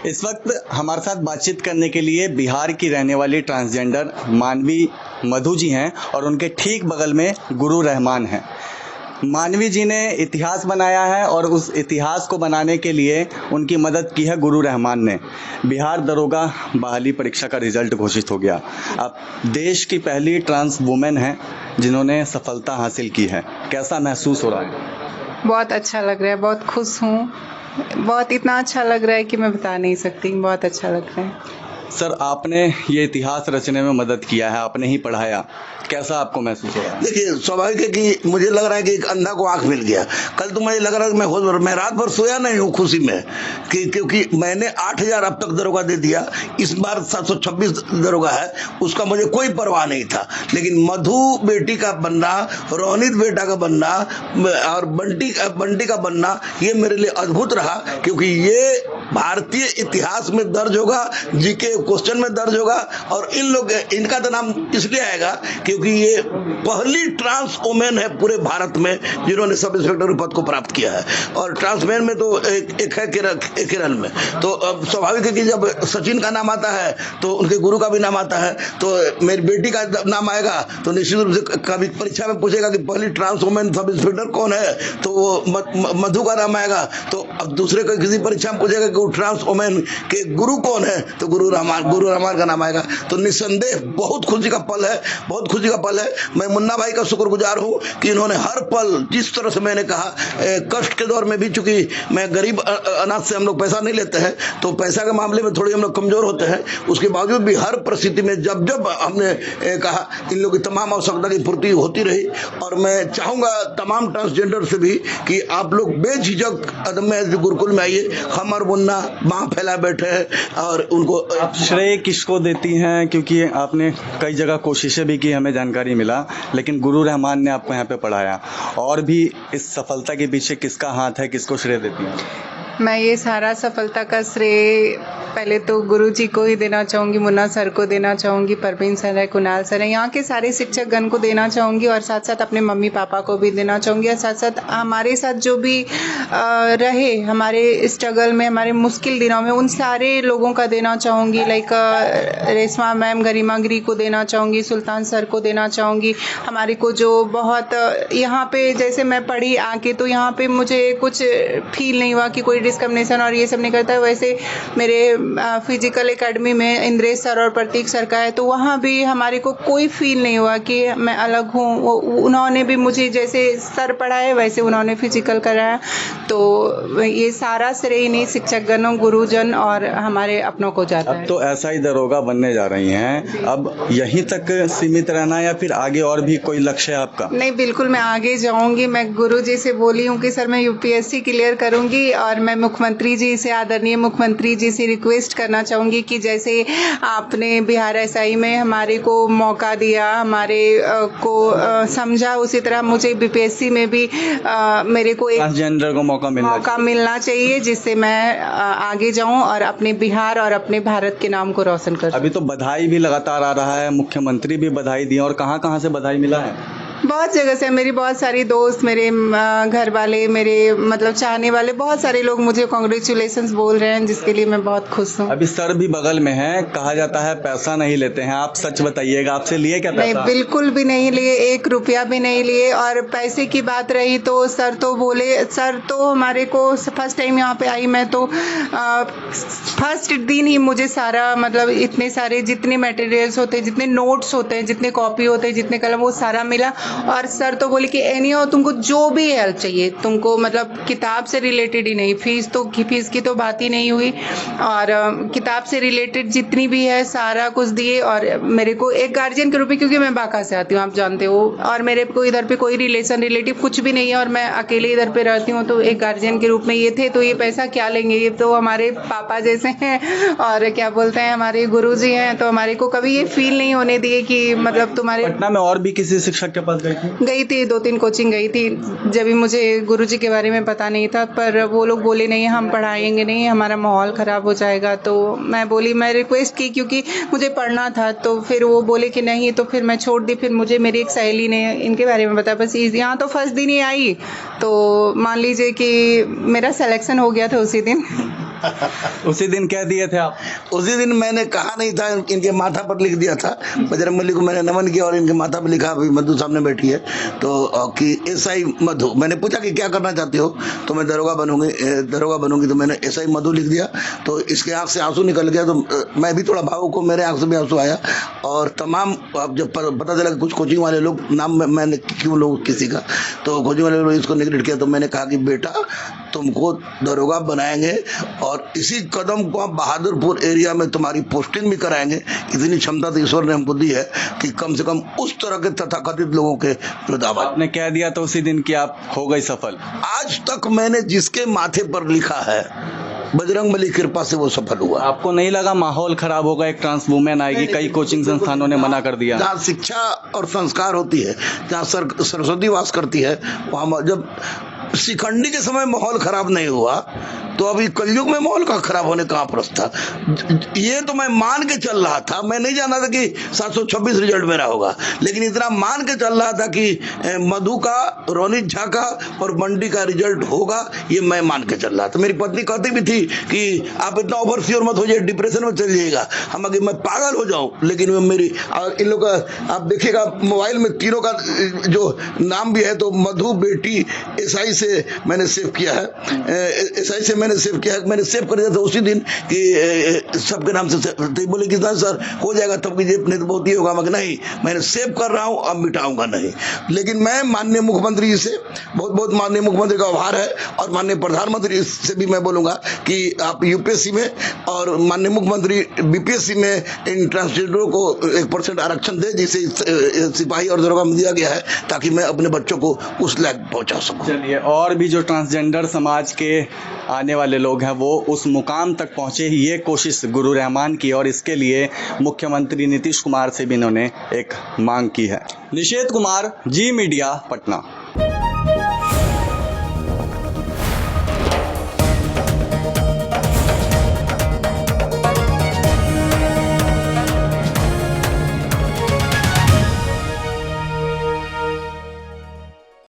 इस वक्त हमारे साथ बातचीत करने के लिए बिहार की रहने वाली ट्रांसजेंडर मानवी मधु जी हैं और उनके ठीक बगल में गुरु रहमान हैं। मानवी जी ने इतिहास बनाया है और उस इतिहास को बनाने के लिए उनकी मदद की है गुरु रहमान ने। बिहार दरोगा बहाली परीक्षा का रिजल्ट घोषित हो गया। अब देश की पहली ट्रांस वुमेन है जिन्होंने सफलता हासिल की है। कैसा महसूस हो रहा है? बहुत अच्छा लग रहा है, बहुत खुश हूँ। बहुत इतना अच्छा लग रहा है कि मैं बता नहीं सकती, बहुत अच्छा लग रहा है। सर, आपने ये इतिहास रचने में मदद किया है, आपने ही पढ़ाया, कैसा आपको महसूस हो रहा है? देखिए, स्वाभाविक है कि मुझे लग रहा है कि एक अंधा को आंख मिल गया। कल तो मुझे लग रहा है कि मैं रात भर सोया नहीं हूँ खुशी में क्योंकि मैंने 8,000 अब तक दरोगा दे दिया। इस बार 726 दरोगा है, उसका मुझे कोई परवाह नहीं था। लेकिन मधु बेटी का बनना, रोनित बेटा का बनना और बंटी का बनना, ये मेरे लिए अद्भुत रहा क्योंकि ये भारतीय इतिहास में दर्ज होगा, जीके क्वेश्चन में दर्ज होगा। और इनका तो नाम इसलिए आएगा क्योंकि ये पहली ट्रांस वुमेन है पूरे भारत में जिन्होंने सब इंस्पेक्टर पद को प्राप्त किया है। और ट्रांसमैन में तो एक है किरण में। तो अब स्वाभाविक है कि जब सचिन का नाम आता है तो उनके गुरु का भी नाम आता है, तो मेरी बेटी का नाम आएगा तो निश्चित रूप से कभी परीक्षा में पूछेगा कि पहली ट्रांस वुमेन सब इंस्पेक्टर कौन है, तो वो मधु का नाम आएगा। तो अब दूसरे को किसी परीक्षा में पूछेगा कि ट्रांस वुमेन के गुरु कौन है, तो गुरु रहमान का नाम आएगा। तो निस्संदेह बहुत खुशी का पल है, बहुत खुशी का पल है। मैं मुन्ना भाई का शुक्रगुजार हूँ कि इन्होंने हर पल, जिस तरह से मैंने कहा, कष्ट के दौर में भी, चूंकि मैं गरीब अनाथ से हम लोग पैसा नहीं लेते हैं तो पैसा के मामले में थोड़ी हम लोग कमजोर होते हैं, उसके बावजूद भी हर परिस्थिति में जब जब हमने कहा, इन लोगों की तमाम आवश्यकता की पूर्ति होती रही। और मैं चाहूंगा तमाम ट्रांसजेंडर से भी कि आप लोग बेझिझक में गुरुकुल में आइए। हम और मुन्ना बाँह फैला बैठे हैं और उनको श्रेय किसको देती हैं? क्योंकि आपने कई जगह कोशिशें भी की, हमें जानकारी मिला, लेकिन गुरु रहमान ने आपको यहाँ पे पढ़ाया। और भी इस सफलता के पीछे किसका हाथ है, किसको श्रेय देती हैं? मैं ये सारा सफलता का श्रेय पहले तो गुरु जी को ही देना चाहूँगी, मुन्ना सर को देना चाहूँगी, परवीन सर है, कुणाल सर है, यहाँ के सारे शिक्षक गण को देना चाहूँगी और साथ साथ अपने मम्मी पापा को भी देना चाहूँगी। और साथ साथ हमारे साथ जो भी रहे हमारे स्ट्रगल में, हमारे मुश्किल दिनों में, उन सारे लोगों का देना चाहूँगी। लाइक रेशमा मैम, गरिमा गिरी को देना चाहूँगी, सुल्तान सर को देना चाहूँगी। हमारे को जो बहुत यहाँ पे जैसे मैं पढ़ी आके तो यहाँ पे मुझे कुछ फील नहीं हुआ कि कोई डिस्क्रिमिनेशन और ये सब नहीं करता है। वैसे मेरे फिजिकल एकेडमी में इंद्रेश सर और प्रतीक सर का है, तो वहाँ भी हमारे को कोई फील नहीं हुआ कि मैं अलग हूँ। उन्होंने भी मुझे जैसे सर पढ़ाए वैसे उन्होंने फिजिकल कराया। तो ये सारा श्रेय इन्हीं शिक्षक गणों, गुरुजन और हमारे अपनों को जाता है। अब तो ऐसा ही दरोगा बनने जा रही हैं, अब यहीं तक सीमित रहना या फिर आगे और भी कोई लक्ष्य है आपका? नहीं, बिल्कुल मैं आगे जाऊंगी। मैं गुरु जी से बोली हूँ कि सर मैं यूपीएससी क्लियर करूंगी और मैं मुख्यमंत्री जी से, आदरणीय मुख्यमंत्री जी से रिक्वेस्ट करना चाहूँगी कि जैसे आपने बिहार एसआई में हमारे को मौका दिया, हमारे को समझा, उसी तरह मुझे बीपीएससी में भी मेरे को एक ट्रांसजेंडर को मौका मिलना चाहिए जिससे मैं आगे जाऊं और अपने बिहार और अपने भारत के नाम को रोशन कर। अभी तो बधाई भी लगातार आ रहा है, मुख्यमंत्री भी बधाई दिए, और कहाँ कहाँ से बधाई मिला है? बहुत जगह से। मेरी बहुत सारी दोस्त, मेरे घर वाले, मेरे मतलब चाहने वाले, बहुत सारे लोग मुझे कॉन्ग्रेचुलेशंस बोल रहे हैं, जिसके लिए मैं बहुत खुश हूँ। अभी सर भी बगल में है, कहा जाता है पैसा नहीं लेते हैं, आप सच बताइएगा, आपसे लिए क्या पैसा? नहीं, बिल्कुल भी नहीं लिए, 1 रुपया भी नहीं लिए। और पैसे की बात रही तो सर तो बोले, सर तो हमारे को फर्स्ट टाइम यहाँ पे आई मैं तो फर्स्ट दिन ही मुझे सारा मतलब इतने सारे जितने मटेरियल्स होते हैं, जितने नोट्स होते हैं, जितने कॉपी होते हैं, जितने कलम, वो सारा मिला। और सर तो बोले कि एनी हो, तुमको जो भी हेल्प चाहिए, तुमको मतलब किताब से रिलेटेड ही नहीं, फीस की तो बात ही नहीं हुई, और किताब से रिलेटेड जितनी भी है सारा कुछ दिए। और मेरे को एक गार्जियन के रूप में, क्योंकि मैं बांका से आती हूँ, आप जानते हो, और मेरे को इधर पे कोई रिलेटिव कुछ भी नहीं है और मैं अकेले इधर पे रहती हूँ, तो एक गार्जियन के रूप में ये थे। तो ये पैसा क्या लेंगे, ये तो हमारे पापा जैसे हैं और क्या बोलते हैं हमारे गुरुजी हैं, तो हमारे को कभी ये फील नहीं होने दिए कि मतलब तुम्हारे। पटना में और भी किसी शिक्षक के पास गई थी 2-3 कोचिंग गई थी, जब भी मुझे गुरुजी के बारे में पता नहीं था, पर वो लोग बोले नहीं हम पढ़ाएंगे नहीं, हमारा माहौल ख़राब हो जाएगा। तो मैं बोली, मैं रिक्वेस्ट की क्योंकि मुझे पढ़ना था, तो फिर वो बोले कि नहीं, तो फिर मैं छोड़ दी। फिर मुझे मेरी एक सहेली ने इनके बारे में बताया, बस यहाँ तो फर्स्ट दिन ही आई, तो मान लीजिए कि मेरा सिलेक्शन हो गया था उसी दिन। उसी दिन कह दिए थे आप? उसी दिन मैंने कहा नहीं था, इनके माथा पर लिख दिया था। बजरंगबली को मैंने नमन किया और इनके माथा पर लिखा, अभी मधु सामने बैठी है तो कि एसआई मधु। मैंने पूछा कि क्या करना चाहते हो, तो मैं दरोगा बनूंगी, तो मैंने एसआई मधु लिख दिया। तो इसके आंख से आंसू निकल गया, तो मैं भी थोड़ा भावुक हूँ, मेरे आंख से भी आंसू आया। और तमाम अब जब पता चला कि कुछ कोचिंग वाले लोग, नाम मैंने क्यों लोग किसी का, तो कोचिंग वाले लोग इसको नेगलेक्ट किया। तो मैंने कहा कि बेटा तुमको दरोगा बनाएंगे और इसी कदम को हम बहादुरपुर एरिया में तुम्हारी पोस्टिंग भी कराएंगे। इतनी क्षमता तो ईश्वर ने हमको दी है कि कम से कम उस तरह के तथाकथित लोगों के विरुद्ध आवाज। आपने कह दिया तो उसी दिन की आप हो गई सफल। आज तक मैंने जिसके माथे पर लिखा है, बजरंगबली की कृपा से वो सफल हुआ। आपको नहीं लगा माहौल खराब होगा, एक ट्रांस वुमेन आएगी, कई कोचिंग संस्थानों ने मना कर दिया? जहाँ शिक्षा और संस्कार होती है, जहाँ सरस्वती वास करती है, वहाँ जब शिखंडी के समय माहौल खराब नहीं हुआ तो अभी कलयुग में माहौल का खराब होने का प्रश्न था। ये तो मैं मान के चल रहा था, मैं नहीं जाना था कि 726 रिजल्ट मेरा होगा, लेकिन इतना मान के चल रहा था कि मधु का, रोनित झा का और बंटी का रिजल्ट होगा, ये मैं मान के चल रहा था। मेरी पत्नी कहती भी थी कि आप इतना ओवर श्योर मत हो जाइए, डिप्रेशन में चल जाइएगा, हम अगर मैं पागल हो जाऊं। लेकिन मेरी और इन लोग का आप देखिएगा मोबाइल में तीनों का जो नाम भी है, तो मधु बेटी एसआई से मैंने सेव किया है, एसआई से मैंने सेव किया है। मैंने सेव कर दिया था उसी दिन कि सबके नाम से तो बोले कि सर हो जाएगा तब कीजिए, नहीं तो बहुत ही होगा। मगर नहीं, मैंने सेव कर रहा हूं, अब मिटाऊंगा नहीं। लेकिन मैं माननीय मुख्यमंत्री जी से बहुत माननीय मुख्यमंत्री का आभार है, और माननीय प्रधानमंत्री से भी मैं बोलूंगा कि आप यूपीएससी में और माननीय मुख्यमंत्री बीपीएससी में इन ट्रांसजेंडरों को 1% आरक्षण दे, जिसे सिपाही और दरोगा में दिया गया है, ताकि मैं अपने बच्चों को उस लायक पहुंचा सकूं। चलिए, और भी जो ट्रांसजेंडर समाज के आने वाले लोग हैं वो उस मुकाम तक पहुंचे, ये कोशिश गुरु रहमान की, और इसके लिए मुख्यमंत्री नीतीश कुमार से भी इन्होंने एक मांग की है। निषेध कुमार, जी मीडिया, पटना।